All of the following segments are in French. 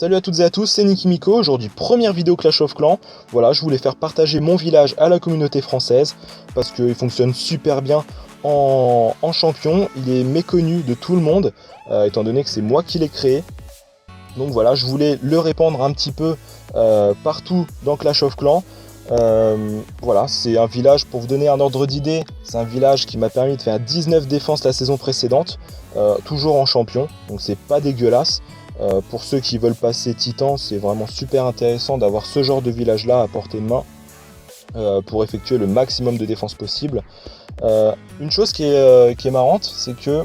Salut à toutes et à tous, c'est Nikimiko. Aujourd'hui, première vidéo Clash of Clans. Voilà, je voulais faire partager mon village à la communauté française parce qu'il fonctionne super bien en champion. Il est méconnu de tout le monde, étant donné que c'est moi qui l'ai créé. Donc voilà, je voulais le répandre un petit peu partout dans Clash of Clans. Voilà, c'est un village, pour vous donner un ordre d'idée, c'est un village qui m'a permis de faire 19 défenses la saison précédente, toujours en champion, donc c'est pas dégueulasse. Pour ceux qui veulent passer Titan, c'est vraiment super intéressant d'avoir ce genre de village là à portée de main pour effectuer le maximum de défense possible. Une chose qui est marrante, c'est que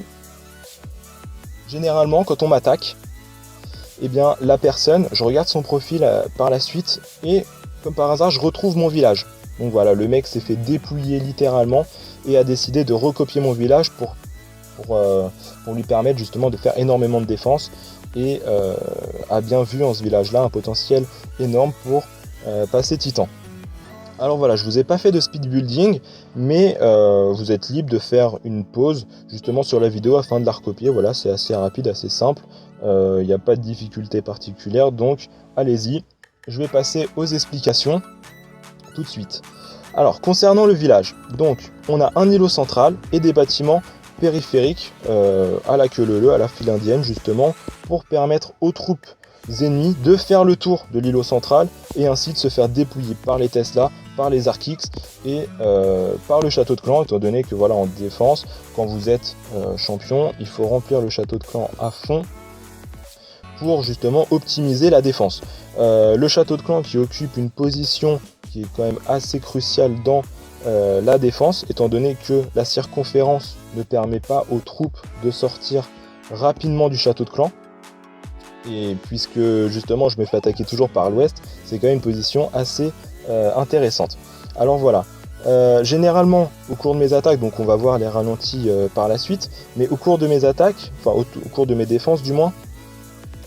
généralement quand on m'attaque, eh bien la personne, je regarde son profil par la suite et comme par hasard je retrouve mon village. Donc voilà, le mec s'est fait dépouiller littéralement et a décidé de recopier mon village pour lui permettre justement de faire énormément de défense et a bien vu en ce village là un potentiel énorme pour passer Titan. Alors voilà, je vous ai pas fait de speed building, mais vous êtes libre de faire une pause justement sur la vidéo afin de la recopier. Voilà, c'est assez rapide, assez simple, il n'y a pas de difficulté particulière, donc allez-y. Je vais passer aux explications tout de suite. Alors concernant le village, donc on a un îlot central et des bâtiments périphériques à la queue leu, à la file indienne justement, pour permettre aux troupes ennemies de faire le tour de l'îlot central et ainsi de se faire dépouiller par les Tesla, par les Archix et par le château de clan, étant donné que voilà, en défense, quand vous êtes champion, il faut remplir le château de clan à fond pour justement optimiser la défense. Le château de clan qui occupe une position qui est quand même assez cruciale dans la défense, étant donné que la circonférence ne permet pas aux troupes de sortir rapidement du château de clan. Et puisque justement je me fais attaquer toujours par l'ouest, c'est quand même une position assez intéressante. Alors voilà, généralement au cours de mes attaques, donc on va voir les ralentis par la suite, mais au cours de mes attaques, enfin au cours de mes défenses du moins,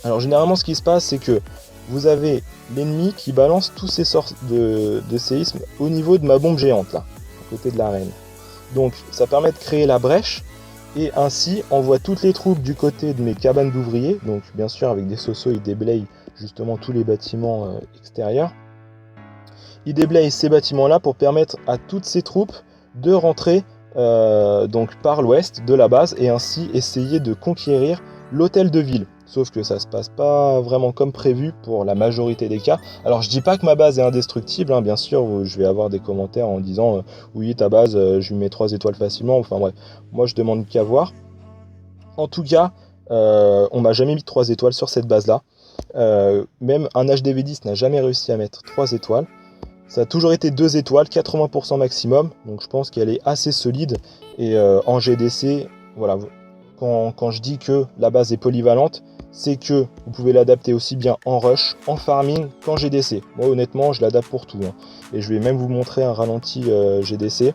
alors généralement ce qui se passe c'est que vous avez l'ennemi qui balance tous ses sorts de séisme au niveau de ma bombe géante là, à côté de l'arène. Donc ça permet de créer la brèche et ainsi envoie toutes les troupes du côté de mes cabanes d'ouvriers, donc bien sûr avec des sosos il déblaye justement tous les bâtiments extérieurs. Il déblaye ces bâtiments là pour permettre à toutes ces troupes de rentrer donc par l'ouest de la base et ainsi essayer de conquérir l'hôtel de ville. Sauf que ça se passe pas vraiment comme prévu pour la majorité des cas. Alors je dis pas que ma base est indestructible, hein, bien sûr, je vais avoir des commentaires en disant oui ta base je lui mets 3 étoiles facilement, enfin bref, moi je demande qu'à voir. En tout cas, on m'a jamais mis 3 étoiles sur cette base là. Même un HDV10 n'a jamais réussi à mettre 3 étoiles. Ça a toujours été 2 étoiles, 80% maximum, donc je pense qu'elle est assez solide. Et en GDC, voilà, quand je dis que la base est polyvalente, c'est que vous pouvez l'adapter aussi bien en rush, en farming qu'en GDC. Moi honnêtement je l'adapte pour tout, hein. Et je vais même vous montrer un ralenti GDC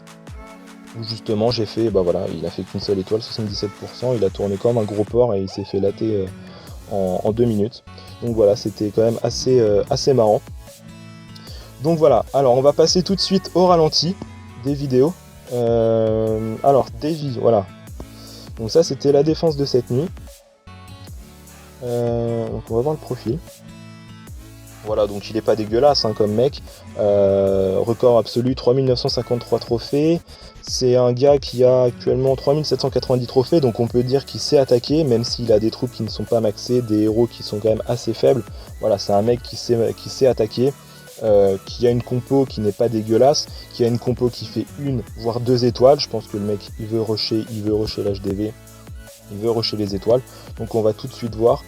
où justement j'ai fait, bah voilà, il a fait qu'une seule étoile, 77%, il a tourné comme un gros porc et il s'est fait latter en 2 minutes. Donc voilà, c'était quand même assez marrant. Donc voilà, alors on va passer tout de suite au ralenti des vidéos. Alors Davy, voilà. Donc ça c'était la défense de cette nuit. Donc on va voir le profil. Voilà, donc il est pas dégueulasse hein, comme mec. Record absolu 3953 trophées. C'est un gars qui a actuellement 3790 trophées, donc on peut dire qu'il sait attaquer, même s'il a des troupes qui ne sont pas maxées, des héros qui sont quand même assez faibles. Voilà, c'est un mec qui sait attaquer, qui a une compo qui n'est pas dégueulasse, qui a une compo qui fait 1 voire 2 étoiles. Je pense que le mec il veut rusher l'HDV, il veut rusher les étoiles. Donc on va tout de suite voir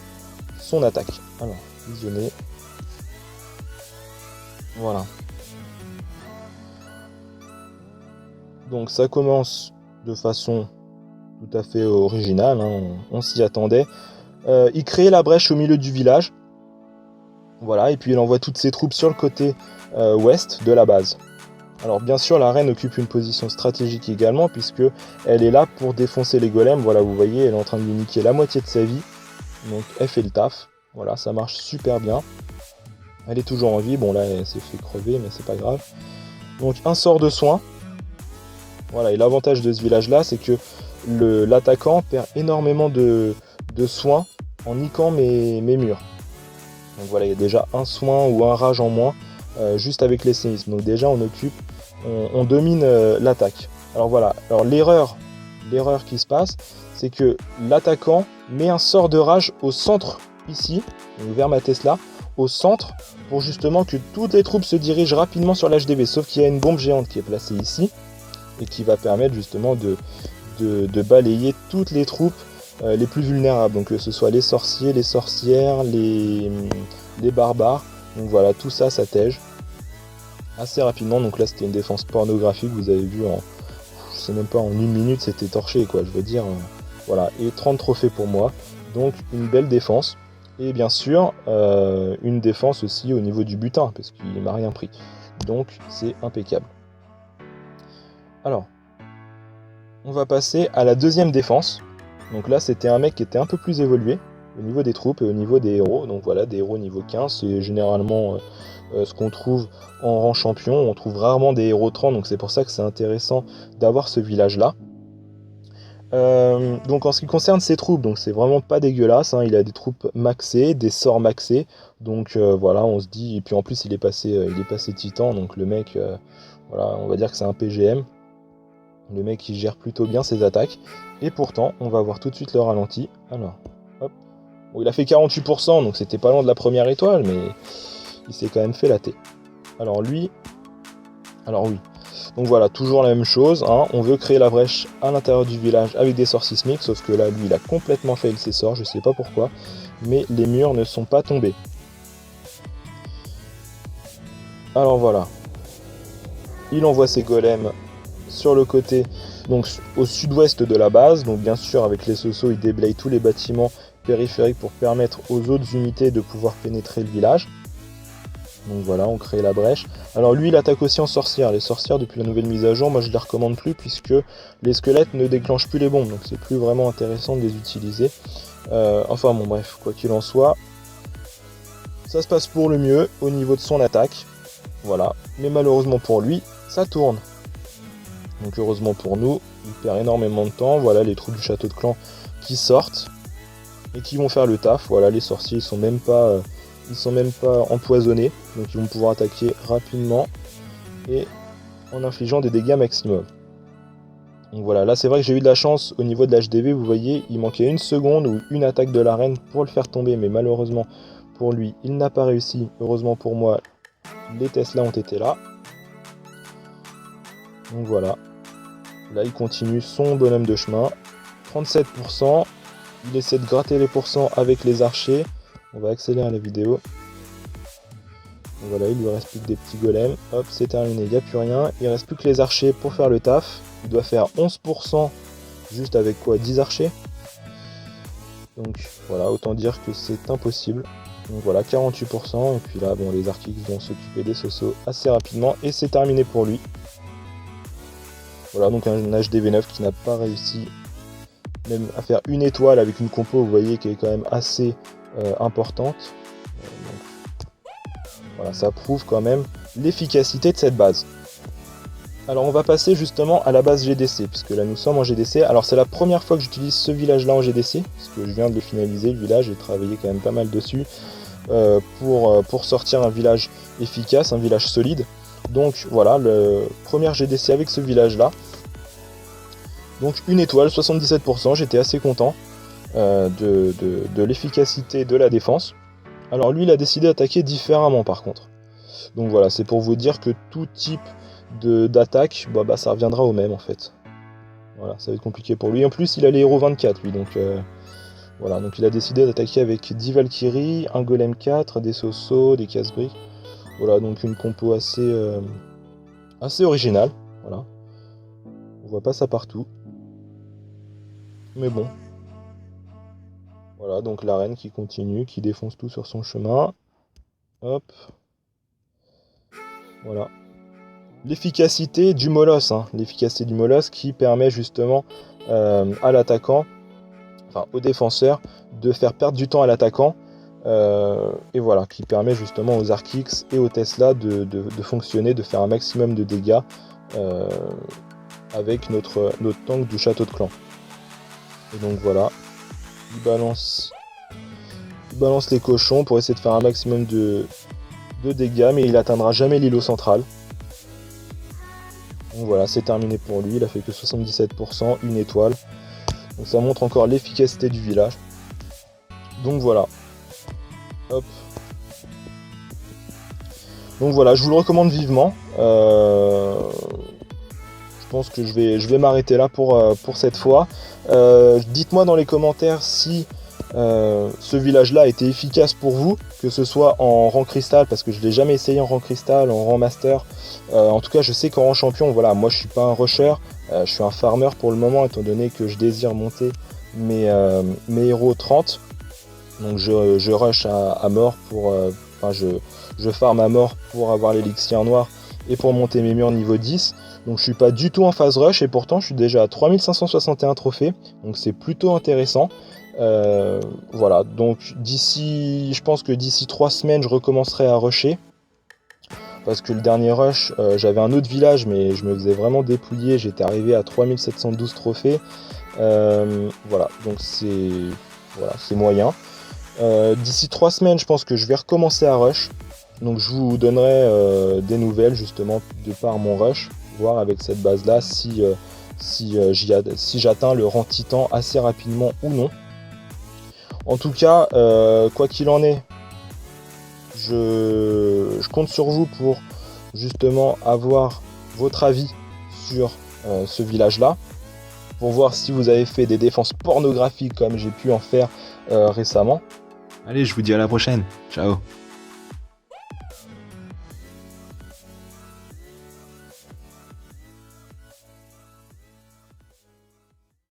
son attaque. Alors, visionner. Voilà. Donc ça commence de façon tout à fait originale, hein, on s'y attendait. Il crée la brèche au milieu du village. Voilà, et puis il envoie toutes ses troupes sur le côté ouest de la base. Alors bien sûr la reine occupe une position stratégique également puisque elle est là pour défoncer les golems. Voilà, vous voyez, elle est en train de lui niquer la moitié de sa vie. Donc elle fait le taf. Voilà, ça marche super bien. Elle est toujours en vie. Bon là elle s'est fait crever mais c'est pas grave. Donc un sort de soin. Voilà, et l'avantage de ce village là c'est que l'attaquant perd énormément de soins en niquant mes murs. Donc voilà, il y a déjà un soin ou un rage en moins juste avec les séismes. Donc déjà on domine l'attaque. Alors voilà, alors l'erreur qui se passe, c'est que l'attaquant met un sort de rage au centre ici, donc vers ma Tesla, au centre, pour justement que toutes les troupes se dirigent rapidement sur l'HDV, sauf qu'il y a une bombe géante qui est placée ici, et qui va permettre justement de balayer toutes les troupes les plus vulnérables, donc que ce soit les sorciers, les sorcières, les barbares. Donc voilà, tout ça s'attège assez rapidement. Donc là c'était une défense pornographique, vous avez vu en, je sais même pas, en une minute c'était torché quoi, je veux dire. Voilà, et 30 trophées pour moi, donc une belle défense. Et bien sûr, une défense aussi au niveau du butin, parce qu'il m'a rien pris. Donc c'est impeccable. Alors, on va passer à la deuxième défense. Donc là, c'était un mec qui était un peu plus évolué au niveau des troupes et au niveau des héros. Donc voilà, des héros niveau 15, c'est généralement ce qu'on trouve en rang champion. On trouve rarement des héros 30, donc c'est pour ça que c'est intéressant d'avoir ce village-là. Donc en ce qui concerne ses troupes, donc c'est vraiment pas dégueulasse, hein. Il a des troupes maxées, des sorts maxés, donc voilà, on se dit, et puis en plus il est passé titan, donc le mec, voilà, on va dire que c'est un PGM. Le mec il gère plutôt bien ses attaques, et pourtant on va voir tout de suite le ralenti. Alors, hop, bon, il a fait 48%, donc c'était pas loin de la première étoile, mais il s'est quand même fait latter. Alors lui, alors oui. Donc voilà, toujours la même chose, hein. On veut créer la brèche à l'intérieur du village avec des sorts sismiques, sauf que là, lui, il a complètement fail ses sorts, je sais pas pourquoi, mais les murs ne sont pas tombés. Alors voilà, il envoie ses golems sur le côté, donc au sud-ouest de la base, donc bien sûr avec les Soso, il déblaye tous les bâtiments périphériques pour permettre aux autres unités de pouvoir pénétrer le village. Donc voilà, on crée la brèche. Alors lui, il attaque aussi en sorcière. Les sorcières, depuis la nouvelle mise à jour, moi je les recommande plus puisque les squelettes ne déclenchent plus les bombes. Donc c'est plus vraiment intéressant de les utiliser. Enfin bon, bref, quoi qu'il en soit, ça se passe pour le mieux au niveau de son attaque. Voilà. Mais malheureusement pour lui, ça tourne. Donc heureusement pour nous, il perd énormément de temps. Voilà les troupes du château de clan qui sortent et qui vont faire le taf. Voilà, les sorciers, ils sont même pas empoisonnés, donc ils vont pouvoir attaquer rapidement et en infligeant des dégâts maximum. Donc voilà, là c'est vrai que j'ai eu de la chance au niveau de l'HDV, vous voyez, il manquait une seconde ou une attaque de l'arène pour le faire tomber, mais malheureusement pour lui, il n'a pas réussi. Heureusement pour moi, les Tesla ont été là. Donc voilà, là il continue son bonhomme de chemin, 37%, il essaie de gratter les pourcents avec les archers. On va accélérer la vidéo. Donc voilà, il lui reste plus que des petits golems. Hop, c'est terminé, il n'y a plus rien. Il reste plus que les archers pour faire le taf. Il doit faire 11% juste avec quoi, 10 archers. Donc voilà, autant dire que c'est impossible. Donc voilà, 48%. Et puis là, bon, les Archix vont s'occuper des Soso assez rapidement. Et c'est terminé pour lui. Voilà, donc un HDV9 qui n'a pas réussi même à faire une étoile avec une compo, vous voyez, qui est quand même assez importante. Voilà, ça prouve quand même l'efficacité de cette base. Alors on va passer justement à la base GDC, puisque là nous sommes en GDC. Alors c'est la première fois que j'utilise ce village là en GDC, puisque je viens de le finaliser, le village, j'ai travaillé quand même pas mal dessus, pour sortir un village efficace, un village solide. Donc voilà, le premier GDC avec ce village là. Donc une étoile, 77%, j'étais assez content de l'efficacité de la défense. Alors lui, il a décidé d'attaquer différemment par contre. Donc voilà, c'est pour vous dire que tout type d'attaque, bah, ça reviendra au même en fait. Voilà, ça va être compliqué pour lui. En plus, il a les héros 24 lui, donc voilà. Donc il a décidé d'attaquer avec 10 Valkyries, un Golem 4, des Soso, des casse-briques. Voilà, donc une compo assez originale. Voilà. On voit pas ça partout. Mais bon. Voilà, donc la reine qui continue, qui défonce tout sur son chemin. Hop. Voilà. L'efficacité du molosse, hein. L'efficacité du molosse qui permet justement à l'attaquant, enfin au défenseur, de faire perdre du temps à l'attaquant. Et voilà, qui permet justement aux Archix et aux Tesla de fonctionner, de faire un maximum de dégâts avec notre tank du château de clan. Et donc voilà, balance les cochons pour essayer de faire un maximum de dégâts, mais il atteindra jamais l'îlot central. Donc voilà, c'est terminé pour lui, il a fait que 77%, une étoile. Donc ça montre encore l'efficacité du village. Donc voilà. Hop. Donc voilà, je vous le recommande vivement. Je pense que je vais m'arrêter là pour cette fois. Dites-moi dans les commentaires si ce village-là a été efficace pour vous, que ce soit en rang cristal, parce que je ne l'ai jamais essayé en rang cristal, en rang master. En tout cas, je sais qu'en rang champion, voilà, moi je suis pas un rusher, je suis un farmer pour le moment, étant donné que je désire monter mes héros 30. Donc je rush à mort pour... je farm à mort pour avoir l'élixir noir et pour monter mes murs niveau 10. Donc je suis pas du tout en phase rush et pourtant je suis déjà à 3561 trophées. Donc c'est plutôt intéressant. Voilà, donc je pense que d'ici 3 semaines je recommencerai à rusher. Parce que le dernier rush, j'avais un autre village mais je me faisais vraiment dépouiller. J'étais arrivé à 3712 trophées. Voilà, donc c'est moyen. D'ici 3 semaines, je pense que je vais recommencer à rush. Donc je vous donnerai des nouvelles justement de par mon rush, voir avec cette base là si j'atteins le rang titan assez rapidement ou non. En tout cas, quoi qu'il en est, je compte sur vous pour justement avoir votre avis sur ce village là, pour voir si vous avez fait des défenses pornographiques comme j'ai pu en faire récemment. Allez, je vous dis à la prochaine. Ciao.